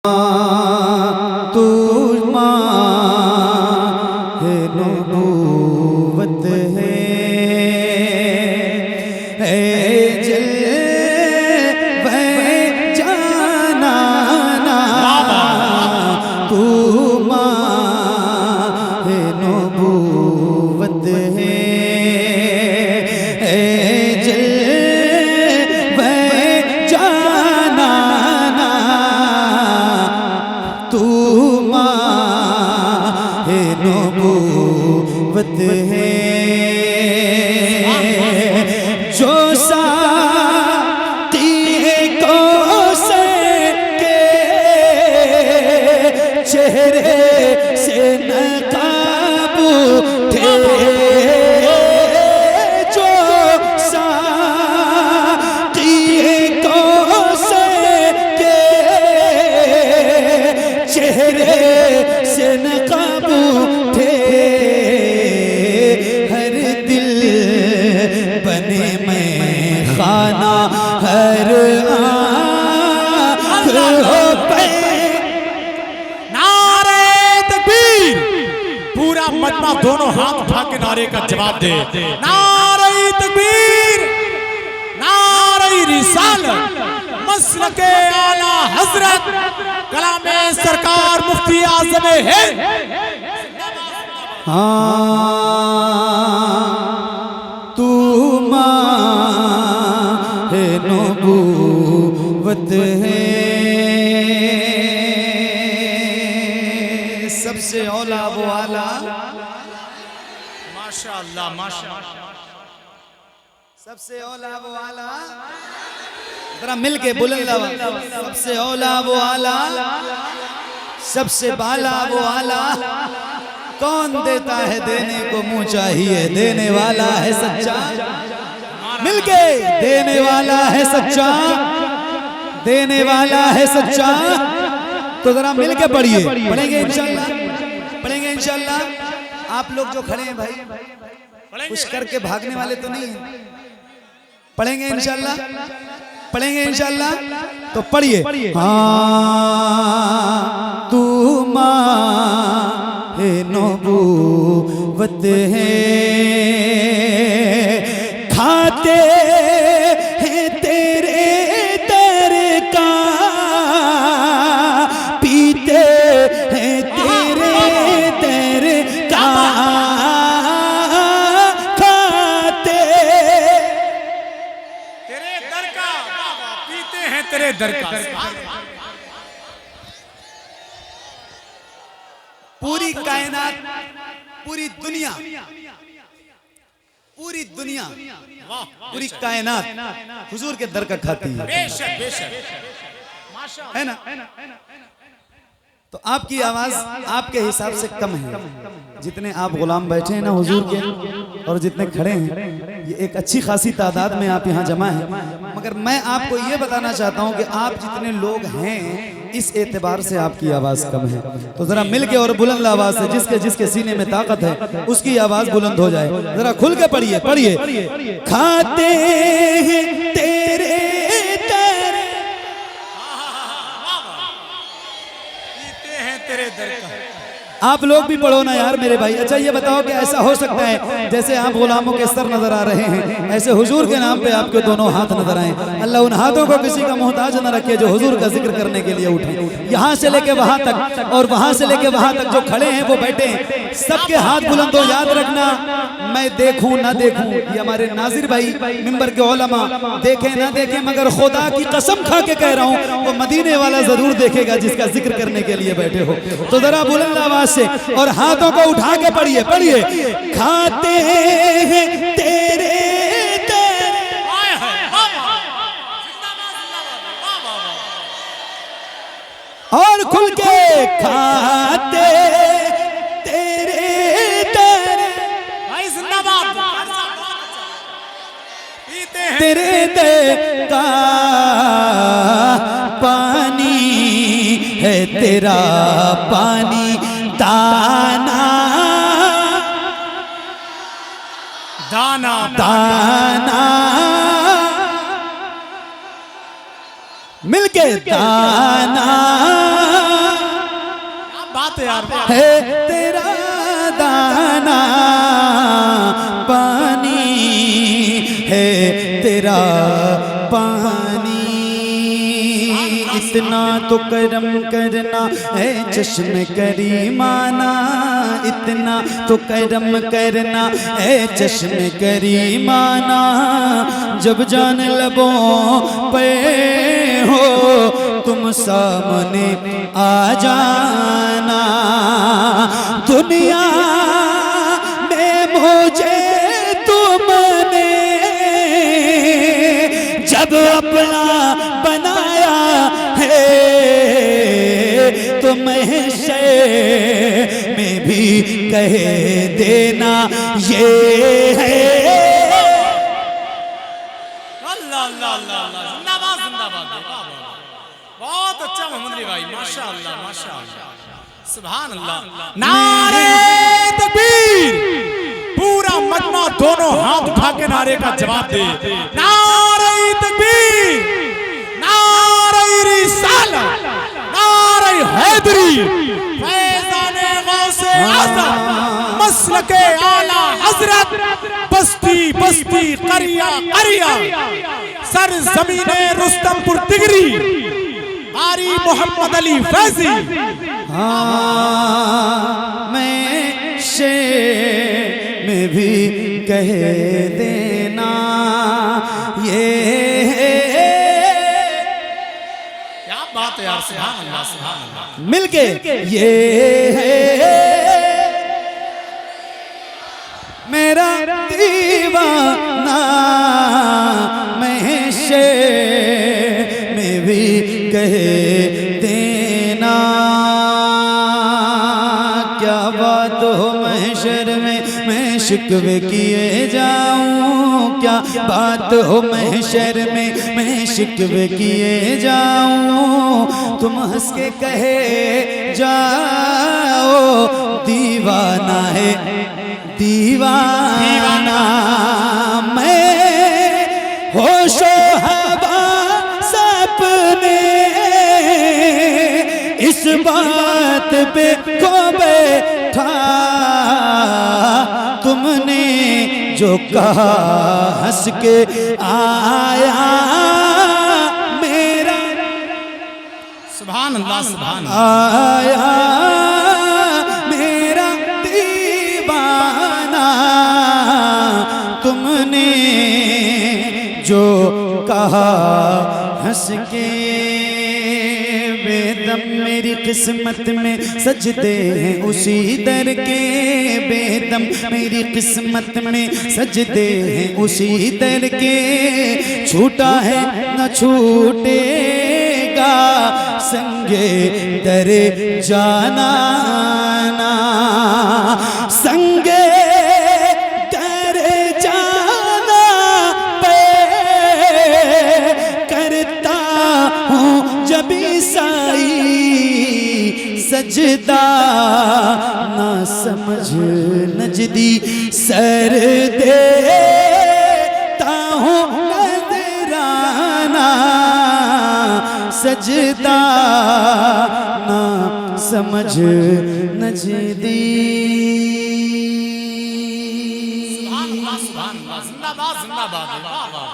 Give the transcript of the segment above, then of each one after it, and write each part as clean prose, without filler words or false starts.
तू माँ है नबूवत है जलवे जाना तू माँ है नबूवत है नबूवत है जो साथी को से के चेहरे से नकाब उठे जो साथी को से के चेहरे से नकाब उठे खाना हर नारे तकबीर। पूरा मजमा दोनों हाथ उठा के नारे का जवाब दे। नारे तकबीर, नारे रिसालत, मसलके आला हजरत कलामे सरकार मुफ्ती आज़म हिंद। तू है नबूवत है सबसे औला वो आला। माशाअल्लाह माशाअल्लाह, सबसे औला वो आला। जरा मिलके बुलंद आवाज़, सबसे औला वो आला, सबसे बाला वो आला। कौन देता है देने को मुंह चाहिए, देने वाला है सच्चा। मिलके देने वाला है सच्चा, देने वाला है सच्चा। तो जरा मिलके पढ़िए, पढ़ेंगे इंशाल्लाह, पढ़ेंगे इंशाल्लाह। आप लोग जो खड़े हैं भाई, कुछ करके भागने वाले तो नहीं हैं। पढ़ेंगे इंशाल्लाह, पढ़ेंगे इंशाल्लाह। तो पढ़िए। हाँ तू माँ है नबूवत है खाते हैं तेरे दर का, पीते हैं तेरे दर का, खाते तेरे दर का, पीते हैं तेरे दर का। पूरी कायनात, पूरी दुनिया, पूरी दुनिया, पूरी कायनात हुजूर के दर का खाती है। बेशक बेशक, है ना? तो आपकी आवाज आपके हिसाब से कम है। जितने आप गुलाम बैठे हैं ना हुजूर के, और जितने खड़े हैं, ये एक अच्छी खासी तादाद में आप यहाँ जमा हैं। मगर मैं आपको ये बताना चाहता हूँ कि आप जितने लोग हैं इस एतबार से आपकी आवाज कम है। तो जरा मिलके और बुलंद आवाज से, जिसके जिसके सीने में ताकत है उसकी आवाज बुलंद हो जाए। जरा खुल के पढ़िए, पढ़िए। खाते हैं तेरे दर, पीते हैं तेरे दर का। आप लोग भी पढ़ो ना यार मेरे भाई। अच्छा ये बताओ कि ऐसा हो सकता है जैसे आप गुलामों के सर नजर आ रहे हैं, ऐसे हुजूर के नाम पे आपके दोनों हाथ नजर आए। अल्लाह उन हाथों को किसी का मोहताज न रखे जो हुजूर का जिक्र करने के लिए उठे। यहाँ से लेके वहां तक और वहां से लेके वहां तक जो खड़े हैं वो बैठे हैं, सबके हाथ बुलंद हो। याद रखना, मैं देखूं ना देखूं, ये हमारे नाजिर भाई मिंबर के उलमा देखें ना देखें, मगर खुदा की कसम खा के कह रहा हूँ वो मदीने वाला जरूर देखेगा जिसका जिक्र करने के लिए बैठे हो। तो जरा बुलंद आवाज से और हाथों को उठा के पढ़िए, पढ़िए। खाते हैं तेरे दर, और खुल के खाते तेरे दर, तेरे दर का पानी है, तेरा पानी दाना दाना दाना मिलके दाना बात है यार, है तेरा दाना पानी, है तेरा पानी। इतना तो करम करना है चश्मे करीमाना, इतना तो करम करना है चश्मे करीमाना। जब जान लबों पे हो तुम सामने आ जाना, दुनिया में मुझे तुमने जब अपना बनाया है तो महशर में भी कह देना ये है। अल्लाह अल्लाह अल्लाह अल्लाह, जिंदाबाद जिंदाबाद। बहुत अच्छा मोहम्मद अली भाई, माशाअल्लाह माशाअल्लाह, सुभान अल्लाह। नारे तकबीर। पूरा मजमा दोनों हाथ उठा के नारे का जवाब दे। नारे तकबीर, नारे रिसालत, नारे हैदरी, फैज़ाने गौसे आज़म, मसलके आला हजरत, बस्ती बस्ती करिया करिया, सर जमीने रुस्तमपुर तिगरी, कारी मोहम्मद अली फैजी। हाँ मैं शेर में भी कह देना ये है। क्या बात है यार, सुभान अल्लाह सुभान अल्लाह। मिलके ये है मेरा दीवाना, मैं शेर में भी कह देना। क्या बात हो महशर में मैं शिकवे किए जाऊं, क्या बात हो महशर में मैं शिकवे किए जाऊं। तुम हंस के कहे जाओ दीवाना है दीवाना, मैं होशो हवा सपने इस बात पे को बैठा। तुमने जो कहा हंस के आया मेरा, सुभान अल्लाह सुभान अल्लाह। आया मेरा दीवाना। तुमने जो कहा हंस के, बेदम मेरी किस्मत में सजदे हैं उसी दर के, बेदम मेरी किस्मत में सजदे हैं उसी दर के। छूटा है न छूटेगा संगे दरे जाना ना, संगे दरे जाना पे करता हूँ जब ईसाई सजदा। ना समझ नजदी सर देता हूँ नजराना, सजदा ना समझ नजदी। जिंदाबाद जिंदाबाद, वाह वाह,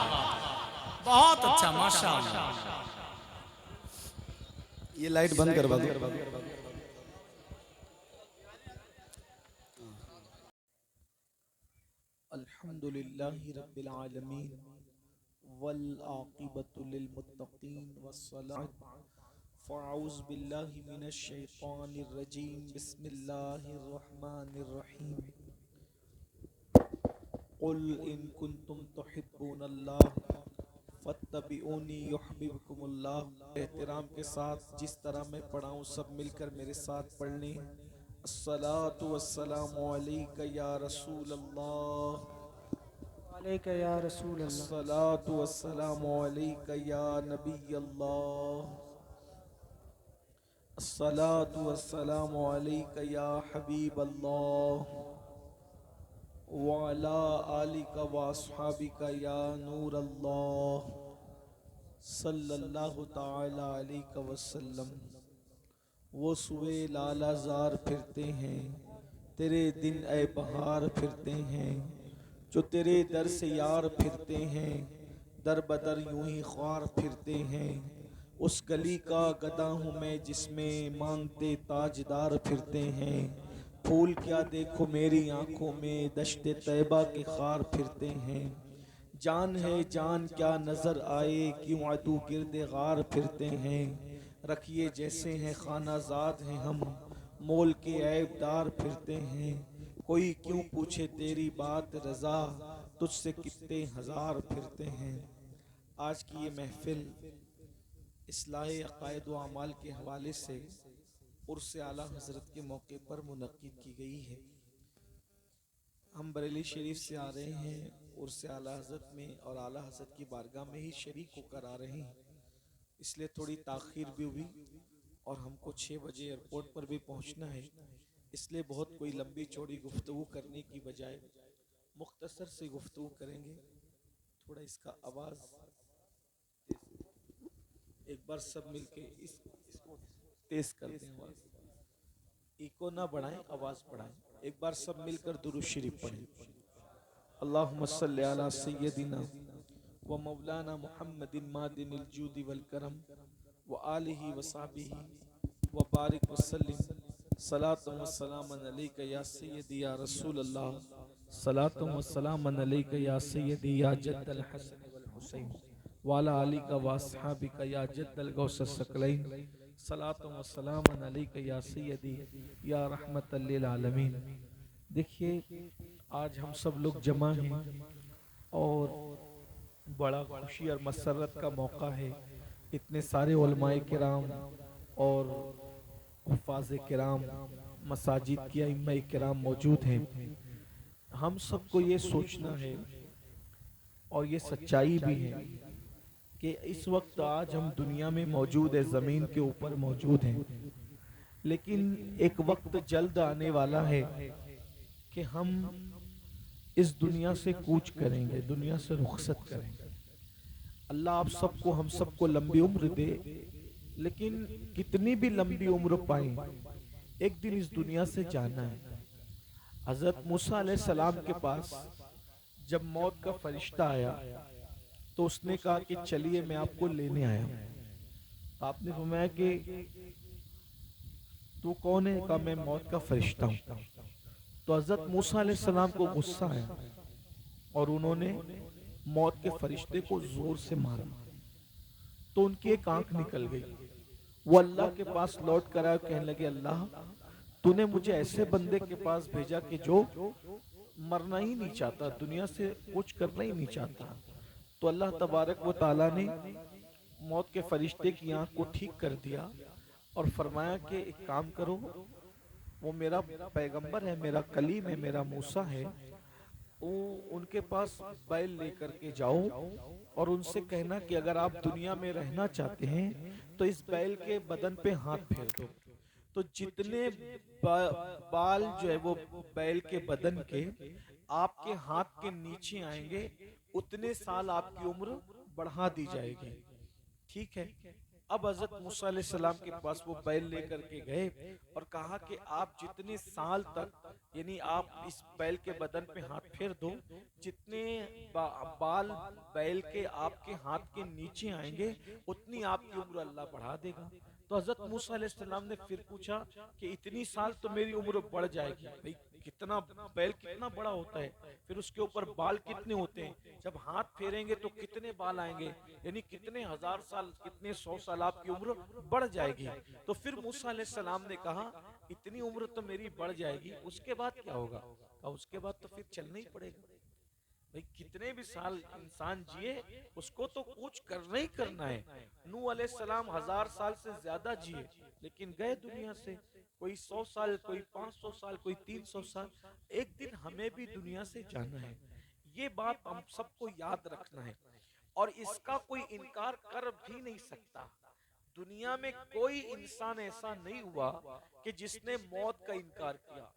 बहुत अच्छा माशाअल्लाह। ये लाइट बंद करवा दो। अल्हम्दुलिल्लाहि रब्बिल आलमीन वल आक़िबतु लिल मुत्तक़ीन वस्सलातु फ़अऊज़ु बिल्लाहि मिनश शैतानिर रजीम बिस्मिल्लाहिर रहमानिर रहीम। क़ुल इन कुन्तुम तुहिब्बूनल्लाह फत्तबिऊनी युहब्बिबकुमुल्लाह। एहतराम के साथ जिस तरह मैं पढ़ाऊँ सब मिलकर मेरे साथ पढ़ लें। अस्सलातु वस्सलामु अलैका या रसूल अल्लाह, अलैका या रसूल अल्लाह, अस्सलातु वस्सलामु अलैका या नबी अल्लाह, अस्सलातु वस्सलामु अलैका या हबीब अल्लाह, व अला आलिका व अस्हाबिका या नूर अल्लाह, सल्लल्लाहु ताला अलैहि वसल्लम। वो सुए लालाजार फिरते हैं, तेरे दिन ए बहार फिरते हैं, जो तेरे दर से यार फिरते हैं, दर बदर यूं ही ख्वार फिरते हैं। उस गली का गदा हूँ मैं जिसमें मांगते ताजदार फिरते हैं। फूल क्या देखो मेरी आंखों में, दश्ते तैबा के खार फिरते हैं। जान है जान क्या नजर आए, क्यों अदू गिरदे गार फिरते हैं। रखिए जैसे हैं खानाजाद हैं हम, मोल के ऐबदार फिरते हैं। कोई क्यों पूछे तेरी बात रजा, तुझसे कितने हजार फिरते हैं। आज की ये महफिल इस्लाह अकायद व अमाल के हवाले से उर्स आला हजरत के मौके पर मुनक्किद की गई है। हम बरेली शरीफ से आ रहे हैं उर्स आला हजरत में, और आला हजरत की बारगाह में ही शरीक होकर आ रहे हैं, इसलिए थोड़ी ताख़ीर भी हुई और हमको 6 बजे एयरपोर्ट पर भी पहुंचना है। इसलिए बहुत कोई लंबी चौड़ी गुफ्तगू करने की बजाय मुख्तसर से गुफ्तगू करेंगे। थोड़ा इसका आवाज़ एक बार सब मिलके इसको तेज कर दें, आवाज़ इको ना बढ़ाएं, आवाज़ बढ़ाएं। एक बार सब मिलकर दुरूद शरीफ पढ़ें। अल्लाहुम्मा सल्ली अला सय्यदिना व मौलाना मुहम्मदिन मादिनिल जूदी वल करम व आलिहि व सहबिहि व बारिक व सल्लिम। सलातु व सलामन अलैका या सय्यदी या रसूल अल्लाह, सलातु व सलामन अलैका या सय्यदी या जद्दल हसन वल हुसैन वाला अली का वासहाबी का या जद्दल गौस सकलैन। सलातु व सलामन अलैका या सय्यदी या रहमतल लिल आलमीन। देखिए आज हम सब लोग जमा हैं और बड़ा खुशी और मसरत का मौका है। इतने सारे उलमाए किराम और हुफ़ाज़ किराम, मसाजिद की अइम्मा किराम मौजूद हैं। हम सबको ये सोचना है और ये सच्चाई भी है कि इस वक्त आज हम दुनिया में मौजूद है, ज़मीन के ऊपर मौजूद हैं, लेकिन एक वक्त जल्द आने वाला है कि हम इस दुनिया से कूच करेंगे, दुनिया से रुखसत करेंगे। अल्लाह आप सबको हम सबको लंबी उम्र दे, लेकिन कितनी भी लंबी उम्र पाए एक दिन इस दुनिया से जाना है। हजरत मूसा अलैहिस्सलाम के पास जब मौत का फरिश्ता आया तो उसने कहा कि चलिए मैं आपको लेने आया हूं। आपने फरमाया कि तू कौन है? कहा मैं मौत का फरिश्ता हूं। तो हजरत मूसा अलैहिस्सलाम को गुस्सा आया और उन्होंने मौत के फरिश्ते को जोर से मारा तो उनकी एक आंख निकल गई। वो अल्लाह के पास लौट कर आए, कहने लगे अल्लाह तूने मुझे ऐसे बंदे के पास भेजा कि जो मरना ही नहीं चाहता, दुनिया से कुछ करना ही नहीं चाहता। तो अल्लाह तबारक व ताला ने मौत के फरिश्ते की आंख को ठीक कर दिया और फरमाया कि एक काम करो, वो मेरा पैगंबर है, मेरा कलीम है, मेरा मूसा है, वो उनके पास बैल लेकर के जाओ और उनसे कहना कि अगर आप दुनिया में रहना चाहते हैं तो इस बैल के बदन पे हाथ फेर दो। तो जितने बाल जो है वो बैल के बदन के आपके हाथ के नीचे आएंगे उतने साल आपकी उम्र बढ़ा दी जाएगी। ठीक है। अब हजरत मूसा अलैहिस्सलाम के पास वो बैल लेकर के गए और कहा कि आप जितने साल तक, यानी आप इस बैल के बदन पे हाथ फेर दो, जितने बाल बैल के आपके हाथ के नीचे आएंगे उतनी आपकी उम्र अल्लाह बढ़ा देगा। तो हजरत मूसा अलैहिस्सलाम ने फिर पूछा कि इतनी साल तो मेरी उम्र बढ़ जाएगी। भाई कितना बैल कितना बड़ा होता है, फिर उसके ऊपर बाल कितने होते हैं, जब हाथ फेरेंगे तो कितने बाल आएंगे, यानी कितने हजार साल, कितने 100 साल आपकी उम्र बढ़ जाएगी। तो फिर मूसा अलैहिस्सलाम ने कहा इतनी उम्र तो मेरी बढ़ जाएगी, उसके बाद क्या होगा? कहा उसके बाद तो फिर चलना ही पड़ेगा। भाई कितने भी साल इंसान जिए उसको तो कुछ करना ही करना है। नूह अलैहिस्सलाम 1000 साल से ज्यादा जिए लेकिन गए दुनिया से, कोई 100 साल, कोई 500 साल, कोई 300 साल। एक दिन हमें भी दुनिया से जाना है, ये बात हम सबको याद रखना है और इसका कोई इनकार कर भी नहीं सकता। दुनिया में कोई इंसान ऐसा नहीं हुआ कि जिसने मौत का इनकार किया।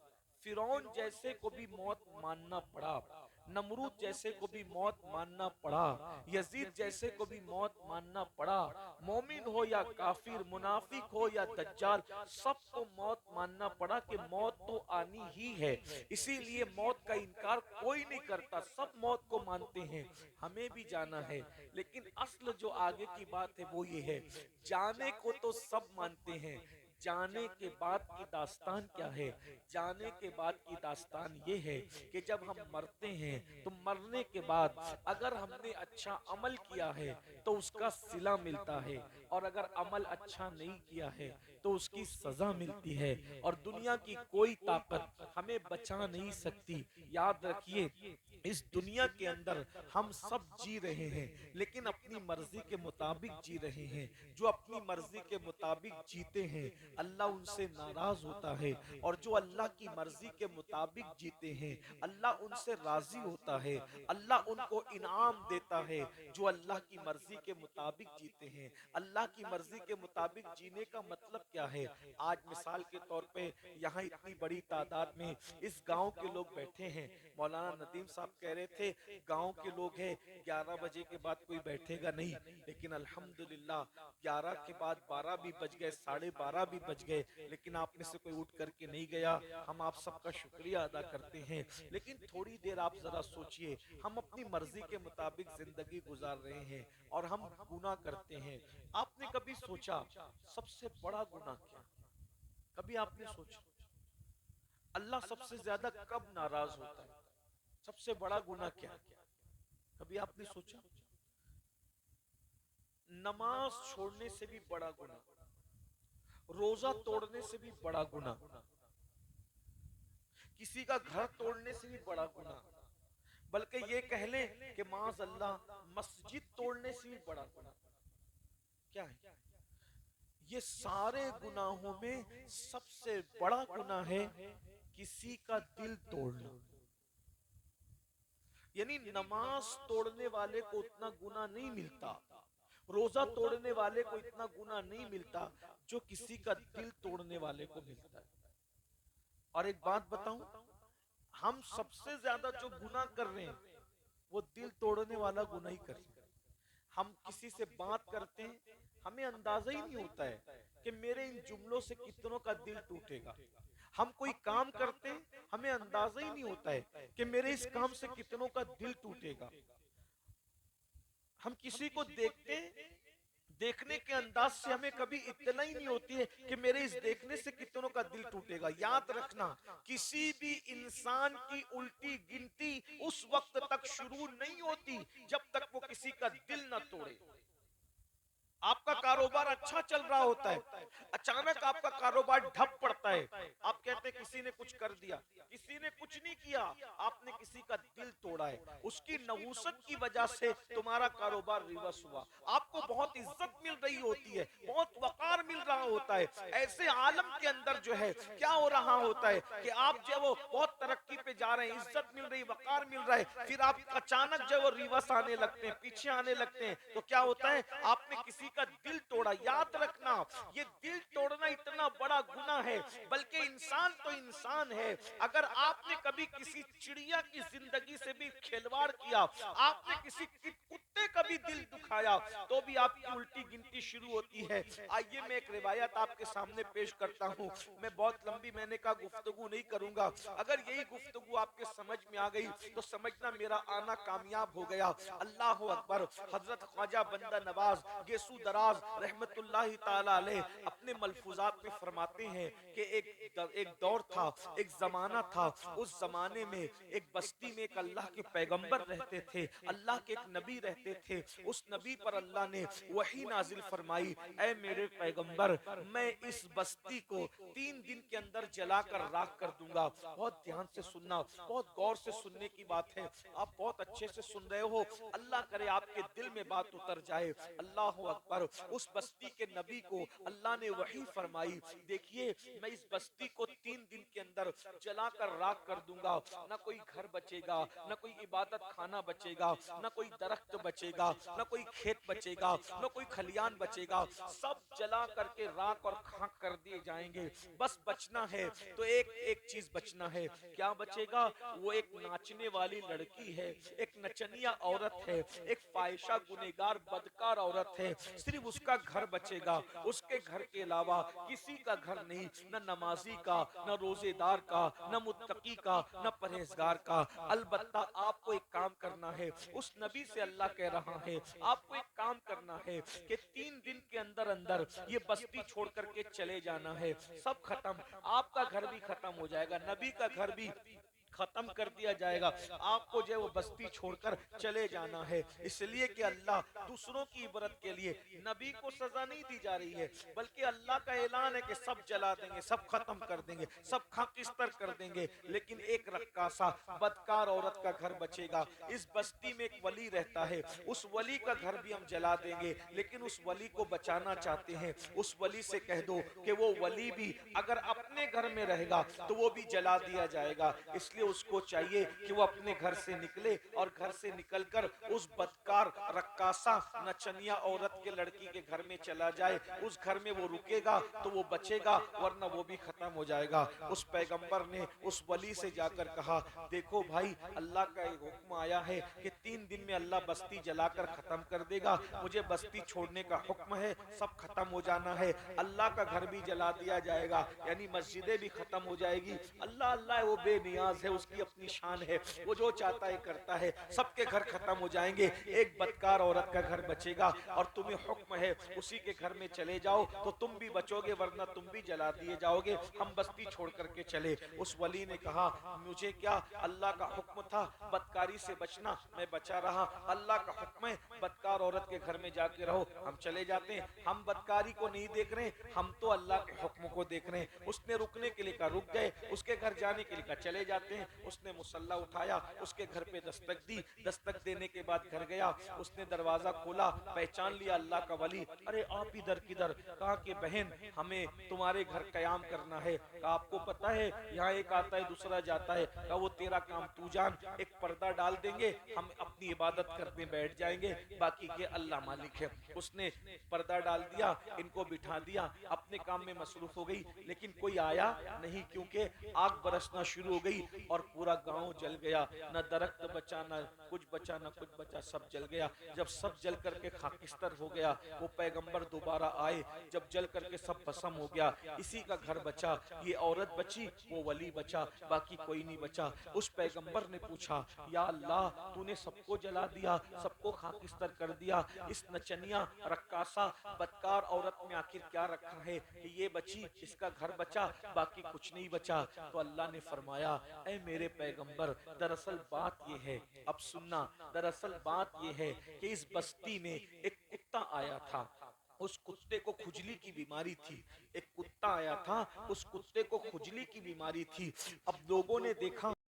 फिरौन जैसे को भी मौत मानना पड़ा, नमरूद जैसे को भी मौत मानना पड़ा, यजीद जैसे को भी मौत मानना पड़ा, मोमिन हो या काफिर, मुनाफिक हो या दज्जाल, सबको मौत मानना पड़ा कि मौत तो आनी ही है। इसीलिए मौत का इनकार कोई नहीं करता, सब मौत को मानते हैं, हमें भी जाना है। लेकिन असल जो आगे की बात है वो ये है, जाने को तो सब मानते हैं, जाने के बाद की दास्तान क्या है? जाने के बाद की दास्तान ये है कि जब हम मरते हैं तो मरने के बाद अगर हमने अच्छा अमल किया है तो उसका सिला मिलता है, और अगर अमल अच्छा नहीं किया है तो उसकी सजा मिलती है, और दुनिया की कोई ताकत हमें बचा नहीं सकती। याद रखिए, इस दुनिया के अंदर हम सब जी रहे हैं, लेकिन अपनी मर्जी के मुताबिक जी रहे हैं। जो अपनी मर्जी के मुताबिक जीते हैं अल्लाह उनसे नाराज होता है, और जो अल्लाह की मर्जी के मुताबिक जीते हैं अल्लाह उनसे राजी होता है, अल्लाह उनको इनाम देता है। जो अल्लाह की मर्जी के मुताबिक जीते हैं, अल्लाह की मर्जी के मुताबिक जीने का मतलब क्या है? आज मिसाल के तौर पे यहाँ इतनी बड़ी तादाद में इस गांव के लोग बैठे हैं। मौलाना नदीम साहब कह रहे थे गांव के लोग हैं, 11 बजे के बाद कोई बैठेगा नहीं, लेकिन अल्हम्दुलिल्लाह 11 के बाद 12 भी बज गए, 12:30 भी बज गए, लेकिन आप में से कोई उठ करके नहीं गया। हम आप सबका शुक्रिया अदा करते हैं। लेकिन थोड़ी देर आप जरा सोचिए, हम अपनी मर्जी के मुताबिक जिंदगी गुजार रहे हैं और हम गुनाह करते हैं। आपने कभी सोचा सबसे बड़ा गुनाह क्या? कभी आपने सोचा अल्लाह सबसे ज्यादा कब नाराज होता है? सबसे बड़ा गुनाह क्या? कभी आपने सोचा? नमाज छोड़ने से भी बड़ा गुनाह, रोजा तोड़ने से भी बड़ा गुनाह, किसी का घर तोड़ने से भी बड़ा गुनाह, बल्कि ये कह लें कि माज़ अल्लाह मस्जिद तोड़ने से भी बड़ा गुनाह क्या है? ये सारे गुनाहों में सबसे बड़ा गुनाह है किसी का दिल तोड़ना। यानी नमाज तोड़ने वाले को उतना गुनाह नहीं मिलता, रोजा तोड़ने वाले को इतना गुनाह नहीं मिलता जो किसी का दिल तोड़ने वाले को मिलता है। और एक बात बताऊं, हम सबसे ज्यादा जो गुनाह कर रहे हैं वो दिल तोड़ने वाला गुनाह ही कर रहे हैं। हम किसी से बात करते हैं, हमें अंदाजा ही नहीं होता है कि मेरे इन जुमलों से कितनों का दिल टूटेगा। हम कोई काम करते हैं, हमें अंदाजा ही नहीं होता है कि मेरे इस काम से कितनों का दिल टूटेगा। हम किसी को देखते हैं, देखने के अंदाज से हमें कभी इतना ही नहीं होती है कि मेरे इस देखने से कितनों का दिल टूटेगा। याद रखना, किसी भी इंसान की उल्टी गिनती उस वक्त तक शुरू नहीं होती जब तक वो किसी का दिल न तोड़े। आपका कारोबार अच्छा चल रहा होता है, अचानक आपका कारोबार ठप पड़ता है, आप कहते हैं किसी ने कुछ कर दिया, किसी ने कुछ नहीं किया, आपने किसी का दिल तोड़ा है, उसकी नहुसत की वजह से तुम्हारा कारोबार रिवर्स हुआ। आपको बहुत इज्जत मिल रही होती है, बहुत वकार मिल रहा होता है, ऐसे आलम के अंदर जो है क्या हो रहा होता है कि आप जो वो बहुत तरक्की पे जा रहे हैं, इज्जत मिल रही, वकार मिल रहा है, फिर आप अचानक जो वो रिवर्स आने लगते हैं, पीछे आने लगते हैं, तो क्या होता है? आपने किसी का दिल तोड़ा। याद रखना, ये दिल तोड़ना इतना बड़ा गुनाह है, बल्कि इंसान तो इंसान है। अगर आपने कभी किसी चिड़िया की जिंदगी से भी खिलवाड़ किया, आपने किसी कुत्ते का भी दिल दुखाया, तो भी आपकी उल्टी गिनती शुरू होती है। आइए मैं एक रिवायत आपके सामने पेश करता हूँ। मैं बहुत लंबी मैंने कहा गुफ्तगू नहीं करूंगा। अगर यही गुफ्तगू आपके समझ में आ गई तो समझना मेरा आना कामयाब हो गया। अल्लाह अकबर। हजरत ख्वाजा बंदा नवाज गेसू दराज रहमतुल्लाहि ताला अलैह अपने मलफूजात में फरमाते हैं कि एक दौर था, एक जमाना था, उस जमाने में एक बस्ती में एक अल्लाह के पैगंबर रहते थे, अल्लाह के एक नबी रहते थे। उस नबी पर अल्लाह ने वही नाजिल फरमाई, ऐ मेरे पैगंबर, मैं इस बस्ती को 3 दिन के अंदर जलाकर राख कर दूंगा। बहुत ध्यान से सुनना, बहुत गौर से सुनने की बात है। आप बहुत अच्छे से सुन रहे हो, अल्लाह करे आपके दिल में बात उतर जाए। अल्लाह अकबर। उस बस्ती के नबी को अल्लाह ने वही फरमाई, देखिए मैं इस बस्ती को 3 दिन के अंदर जलाकर राख कर दूंगा। ना कोई घर बचेगा, ना कोई इबादत खाना बचेगा, ना कोई दरख्त बचेगा। बचेगा, न कोई खेत बचेगा, न कोई खलियान बचेगा, सब जला करके राख और खाक कर दिए जाएंगे। बस बचना है तो एक एक चीज बचना है। क्या बचेगा? वो एक नाचने वाली लड़की है, एक नचनिया औरत है, एक फाहिशा गुनेगार बदकार औरत है। सिर्फ उसका घर बचेगा, उसके घर के अलावा किसी का घर नहीं, न नमाजी का, न रोजेदार का, न मुत्तकी का, न परहेजगार का। अलबत्ता आपको एक काम करना है, उस नबी से अल्लाह कह रहा है आपको एक काम करना है कि 3 दिन के अंदर अंदर ये बस्ती छोड़ करके चले जाना है। सब खत्म, आपका घर भी खत्म हो जाएगा, नबी का घर भी खत्म कर दिया जाएगा। आपको जो है वो बस्ती छोड़कर चले जाना है। इसलिए कि अल्लाह दूसरों की इबरत के लिए नबी को सजा नहीं दी जा रही है, बल्कि अल्लाह का ऐलान है कि सब जला देंगे, सब खत्म कर देंगे, सब खाकिस्तर कर देंगे, लेकिन एक रक्कासा बदकार औरत का घर बचेगा। इस बस्ती में एक वली रहता है, उस वली का घर भी हम जला देंगे, लेकिन उस वली को बचाना चाहते हैं। उस वली से कह दो कि वो वली भी अगर अपने घर में रहेगा तो वो भी जला दिया जाएगा। इसलिए उसको चाहिए कि वो अपने घर से निकले और घर से निकलकर उस बदकार रक्कासा नचनिया औरत के लड़की के घर में चला जाए। उस घर में वो रुकेगा तो वो बचेगा, वरना वो भी खत्म हो जाएगा। उस पैगंबर ने उस वली से जाकर कहा, देखो भाई, अल्लाह का एक हुक्म आया है कि 3 दिन में अल्लाह बस्ती जलाकर खत्म कर देगा। मुझे बस्ती छोड़ने का हुक्म है, सब खत्म हो जाना है। अल्लाह का घर भी जला दिया जाएगा, यानी मस्जिदें भी खत्म हो जाएगी। अल्लाह अल्लाह है, वो बेनियाज है, उसकी अपनी शान है, वो जो चाहता है करता है। सबके घर खत्म हो जाएंगे, एक बदकार औरत का घर बचेगा और तुम्हें हुक्म है उसी के घर में चले जाओ तो तुम भी बचोगे, वरना तुम भी जला दिए जाओगे। हम बस्ती छोड़ करके चले। उस वली ने कहा, मुझे क्या, अल्लाह का हुक्म था बदकारी से बचना, मैं बचा रहा। अल्लाह का हुक्म है बदकार औरत के घर में जाके रहो, हम चले जाते हैं। हम बदकारी को नहीं देख रहे, हम तो अल्लाह के हुक्म को देख रहे हैं। उसने रुकने के लिए कहा, रुक गए। उसके घर जाने के लिए कहा, चले जाते हैं। उसने मुसल्ला उठाया, उसके घर पे दस्तक दी। दस्तक देने के बाद घर गया, उसने दरवाजा खोला, पहचान लिया अल्लाह का वली। अरे आप इधर किधर? कहा कि बहन, हमें तुम्हारे घर कयाम करना है। कहा आपको पता है यहाँ एक आता है दूसरा जाता है। कहा वो तेरा काम तू जान, एक पर्दा डाल देंगे, हम अपनी इबादत करने बैठ जाएंगे, बाकी के अल्लाह मालिक है। उसने पर्दा डाल दिया, इनको बिठा दिया, अपने काम में मसरूफ हो गई। लेकिन कोई आया नहीं, क्योंकि आग बरसना शुरू हो गई और पूरा गांव जल गया। न दरख्त बचा, न कुछ बचा, न कुछ बचा, सब जल गया। जब सब जल करके खाकिस्तर हो गया, वो पैगंबर दोबारा आए। जब जल करके सब भस्म हो गया, इसी का घर बचा, ये औरत बची, वो वली बचा, बाकी कोई नहीं बचा। उस पैगंबर ने पूछा, या अल्लाह, तूने सबको जला दिया, सबको खाकिस्तर कर दिया, इस नचनिया रक्कासा बदकार औरत में आखिर क्या रखा है कि ये बची, इसका घर बचा, बाकी कुछ नहीं बचा? तो अल्लाह ने फरमाया, ऐ मेरे पैगंबर, दरअसल बात ये है, अब सुनना, दरअसल बात ये है कि इस बस्ती में एक कुत्ता आया था। उस कुत्ते को खुजली की बीमारी थी। एक कुत्ता आया था, उस कुत्ते को खुजली की बीमारी थी। अब लोगों ने देखा